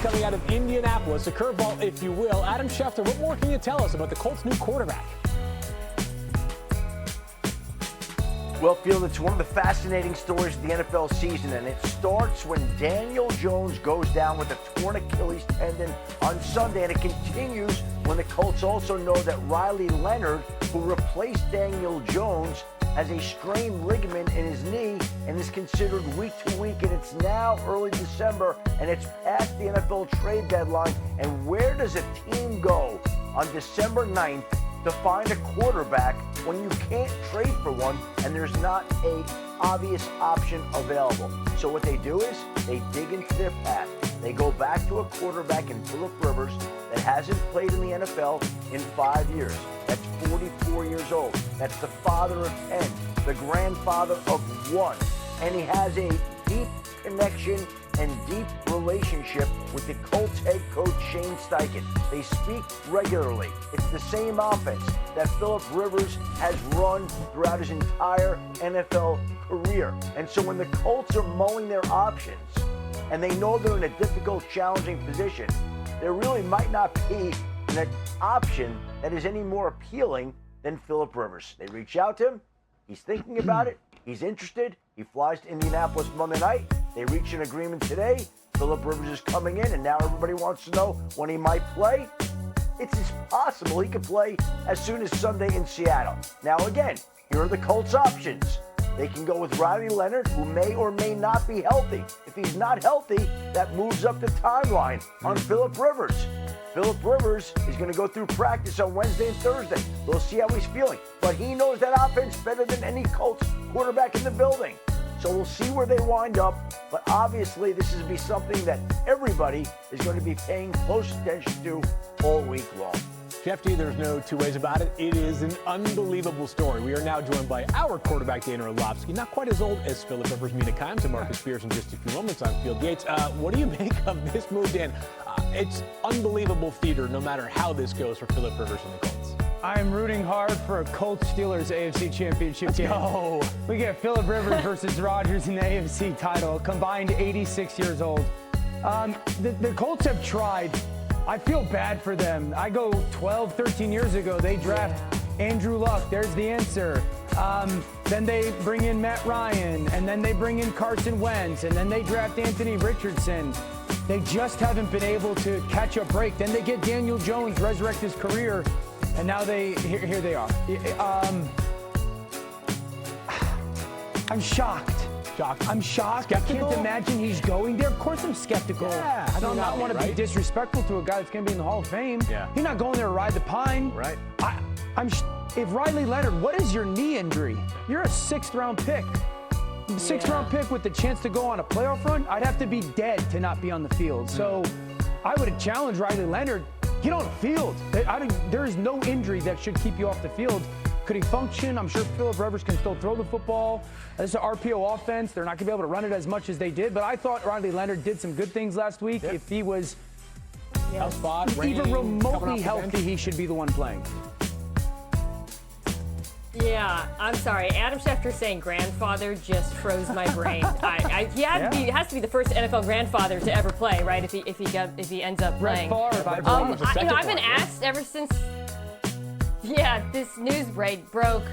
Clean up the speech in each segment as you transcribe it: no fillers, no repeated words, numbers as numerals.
coming out of Indianapolis, a curveball, if you will. Adam Schefter, what more can you tell us about the Colts' new quarterback? Well, Field, it's one of the fascinating stories of the NFL season, and it starts when Daniel Jones goes down with a torn Achilles tendon on Sunday, and it continues when the Colts also know that Riley Leonard, who replaced Daniel Jones, has a strained ligament in his knee and is considered week to week, and it's now early December, and it's past the NFL trade deadline. And where does a team go on December 9th to find a quarterback when you can't trade for one and there's not a obvious option available? So what they do is they dig into their past. They go back to a quarterback in Philip Rivers that hasn't played in the NFL in 5 years. That's 44 years old. That's the father of 10, the grandfather of 1. And he has a deep connection and deep relationship with the Colts head coach Shane Steichen. They speak regularly. It's the same offense that Philip Rivers has run throughout his entire NFL career. And so when the Colts are mulling their options and they know they're in a difficult, challenging position, there really might not be an option that is any more appealing than Philip Rivers. They reach out to him. He's thinking about it. He's interested. He flies to Indianapolis Monday night. They reach an agreement today. Philip Rivers is coming in, and now everybody wants to know when he might play. It's possible he could play as soon as Sunday in Seattle. Now, again, here are the Colts' options. They can go with Riley Leonard, who may or may not be healthy. If he's not healthy, that moves up the timeline on Philip Rivers. Philip Rivers is going to go through practice on Wednesday and Thursday. We'll see how he's feeling. But he knows that offense better than any Colts quarterback in the building. So we'll see where they wind up. But obviously, this is going to be something that everybody is going to be paying close attention to all week long. Shefty, there's no two ways about it. It is an unbelievable story. We are now joined by our quarterback, Dana Orlovsky, not quite as old as Philip Rivers, Mina Kimes, and Marcus Spears in just a few moments on Field Yates. What do you make of this move, Dan? It's unbelievable theater, no matter how this goes for Philip Rivers and the Colts. I am rooting hard for a Colts-Steelers AFC Championship game. No. We get Philip Rivers versus Rodgers in the AFC title, combined 86 years old. The Colts have tried. I feel bad for them. I go 12, 13 years ago, they draft Andrew Luck. There's the answer. Then they bring in Matt Ryan, and then they bring in Carson Wentz, and then they draft Anthony Richardson. They just haven't been able to catch a break. Then they get Daniel Jones, resurrect his career, and now here they are. I'm shocked. I'm shocked. Skeptical? I can't imagine he's going there. Of course I'm skeptical. Yeah, I don't want to be disrespectful to a guy that's going to be in the Hall of Fame. Yeah. He's not going there to ride the pine. Right. If Riley Leonard, what is your knee injury? You're a sixth-round pick. Sixth-round pick with the chance to go on a playoff run, I'd have to be dead to not be on the field. So I would have challenged Riley Leonard, get on the field. There is no injury that should keep you off the field. Could he function? I'm sure Philip Rivers can still throw the football. This is an RPO offense. They're not going to be able to run it as much as they did. But I thought Riley Leonard did some good things last week. Yep. If he was even remotely healthy, he should be the one playing. Yeah, I'm sorry. Adam Schefter saying grandfather just froze my brain. He has to be the first NFL grandfather to ever play, right? If he ends up playing. I've been asked ever since. Yeah, this news broke.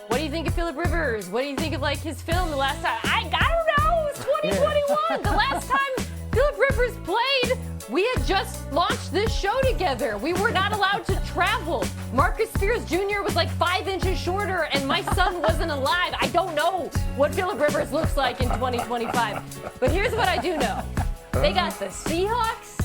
What do you think of Philip Rivers? What do you think of his film the last time? I don't know. It was 2021. The last time Philip Rivers played, we had just launched this show together. We were not allowed to travel. Marcus Spears Jr. was 5 inches shorter, and my son wasn't alive. I don't know what Philip Rivers looks like in 2025. But here's what I do know. They got the Seahawks,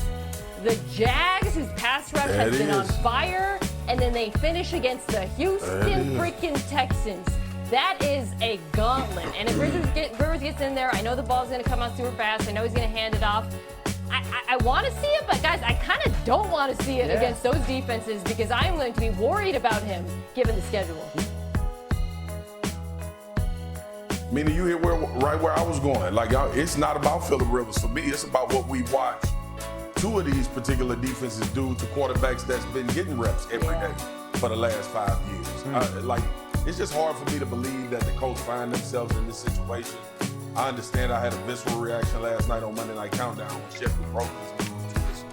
the Jags, whose pass rush has been on fire, and then they finish against the Houston freaking Texans. That is a gauntlet. And if Rivers gets in there, I know the ball's going to come out super fast. I know he's going to hand it off. I want to see it, but guys, I kind of don't want to see it against those defenses because I'm going to be worried about him given the schedule. Meaning you hit right where I was going. It's not about Philip Rivers for me. It's about what we watch two of these particular defenses do to quarterbacks that's been getting reps every day for the last 5 years. It's just hard for me to believe that the Colts find themselves in this situation. I understand I had a visceral reaction last night on Monday Night Countdown when Sheffield broke his news to his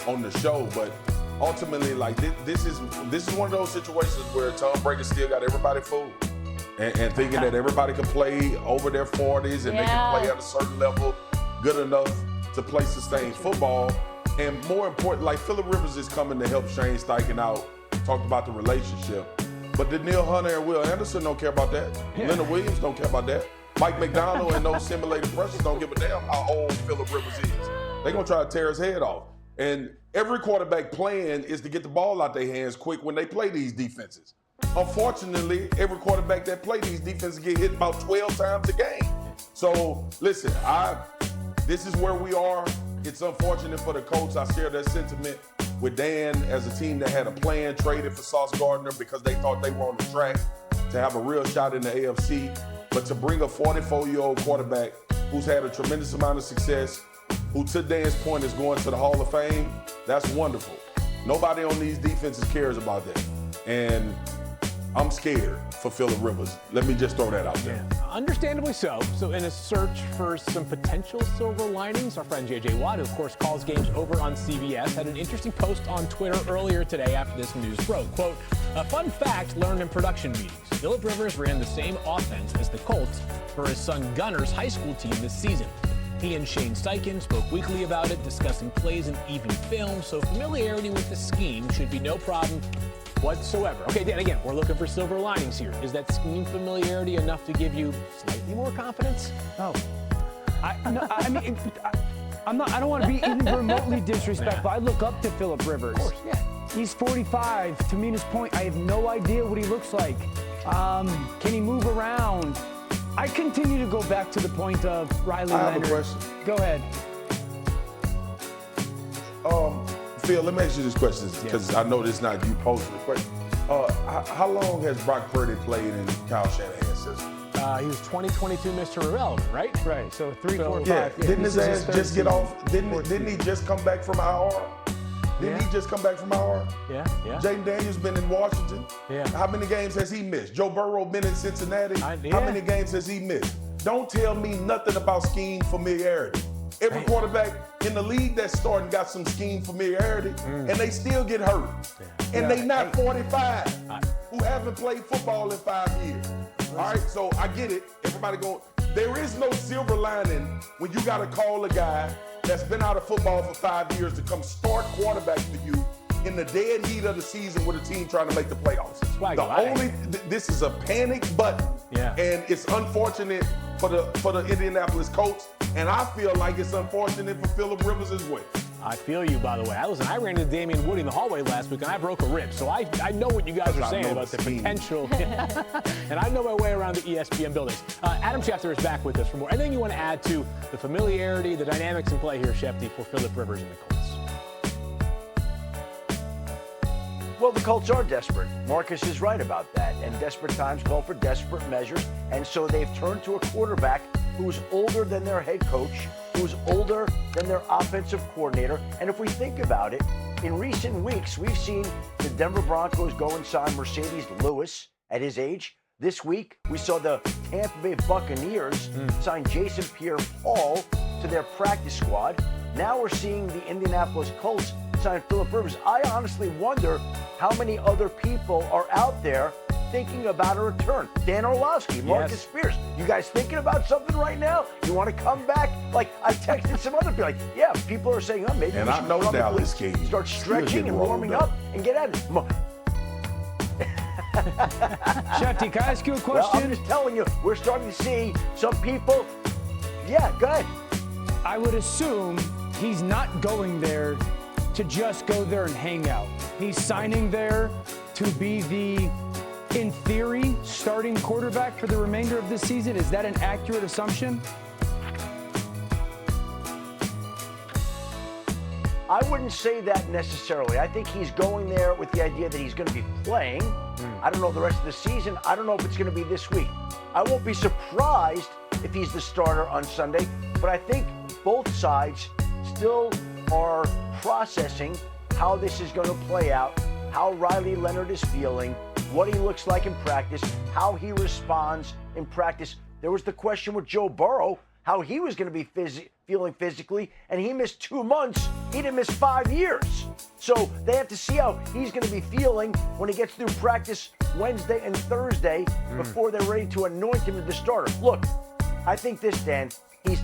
on the show, but ultimately, like this is one of those situations where Tom Brady still got everybody fooled and thinking that everybody can play over their 40s and they can play at a certain level good enough to play sustained football. And more important, like Phillip Rivers is coming to help Shane Steichen out. Talked about the relationship. But Danielle Hunter and Will Anderson don't care about that. Leonard Williams don't care about that. Mike McDonald and those simulated pressures don't give a damn how old Phillip Rivers is. They're going to try to tear his head off. And every quarterback plan is to get the ball out their hands quick when they play these defenses. Unfortunately, every quarterback that play these defenses get hit about 12 times a game. So, listen, this is where we are. It's unfortunate for the Colts. I share that sentiment with Dan as a team that had a plan, traded for Sauce Gardner because they thought they were on the track to have a real shot in the AFC. But to bring a 44-year-old quarterback who's had a tremendous amount of success, who to Dan's point is going to the Hall of Fame, that's wonderful. Nobody on these defenses cares about that. And I'm scared for Phillip Rivers. Let me just throw that out there. Yeah, understandably so. So in a search for some potential silver linings, our friend J.J. Watt, who of course calls games over on CBS, had an interesting post on Twitter earlier today after this news broke. Quote, a fun fact learned in production meetings. Phillip Rivers ran the same offense as the Colts for his son Gunner's high school team this season. He and Shane Steichen spoke weekly about it, discussing plays and even film, so familiarity with the scheme should be no problem whatsoever. Okay, Dan, again, we're looking for silver linings here. Is that scheme familiarity enough to give you slightly more confidence? No. I don't want to be even remotely disrespectful. I look up to Phillip Rivers. Of course, yeah. He's 45. To Mina's point, I have no idea what he looks like. Can he move around? I continue to go back to the point of Riley Leonard. I have a question. Go ahead. Phil, let me ask you this question because I know this is not you posting the question. How long has Brock Purdy played in Kyle Shanahan's system? He was 2022 Mr. Irrelevant, right? Right, so 3, 4, 5. Yeah, didn't his ass just get off? Didn't he just come back from IR? Didn't he just come back from IR? Yeah. Jayden Daniels been in Washington. Yeah. How many games has he missed? Joe Burrow been in Cincinnati. How many games has he missed? Don't tell me nothing about scheme familiarity. Every quarterback in the league that's starting got some scheme familiarity, and they still get hurt. Yeah. And they not 45 who haven't played football in 5 years. All right, so I get it. Everybody going. There is no silver lining when you got to call a guy that's been out of football for 5 years to come start quarterback for you in the dead heat of the season with a team trying to make the playoffs. This is a panic button, and it's unfortunate for the Indianapolis Colts, and I feel like it's unfortunate for Phillip Rivers as well. I feel you, by the way. I ran into Damian Woody in the hallway last week, and I broke a rib. So I know what you guys are saying about the potential. And I know my way around the ESPN buildings. Adam Schefter is back with us for more. Anything you want to add to the familiarity, the dynamics in play here, Shefty, for Phillip Rivers and the Colts? Well, the Colts are desperate. Marcus is right about that. And desperate times call for desperate measures. And so they've turned to a quarterback who's older than their head coach, who's older than their offensive coordinator. And if we think about it, in recent weeks, we've seen the Denver Broncos go and sign Mercedes Lewis at his age. This week, we saw the Tampa Bay Buccaneers sign Jason Pierre-Paul to their practice squad. Now we're seeing the Indianapolis Colts sign Phillip Rivers. I honestly wonder how many other people are out there thinking about a return. Dan Orlovsky, Marcus Spears. You guys thinking about something right now? You want to come back? Like, I texted some other people, like, yeah, people are saying, oh, maybe and we I should know Dallas game. Start stretching and warming up and get at it. Shefty, can I ask you a question? Well, I'm just telling you, we're starting to see some people. Yeah, go ahead. I would assume he's not going there to just go there and hang out. He's signing there to be the, in theory, starting quarterback for the remainder of this season. Is that an accurate assumption? I wouldn't say that necessarily. I think he's going there with the idea that he's going to be playing. I don't know the rest of the season. I don't know if it's going to be this week. I won't be surprised if he's the starter on Sunday, but I think both sides still are processing how this is going to play out, how Riley Leonard is feeling, what he looks like in practice, how he responds in practice. There was the question with Joe Burrow, how he was going to be feeling physically, and he missed 2 months He didn't miss 5 years. So they have to see how he's going to be feeling when he gets through practice Wednesday and Thursday before they're ready to anoint him as the starter. Look, I think this, Dan, he's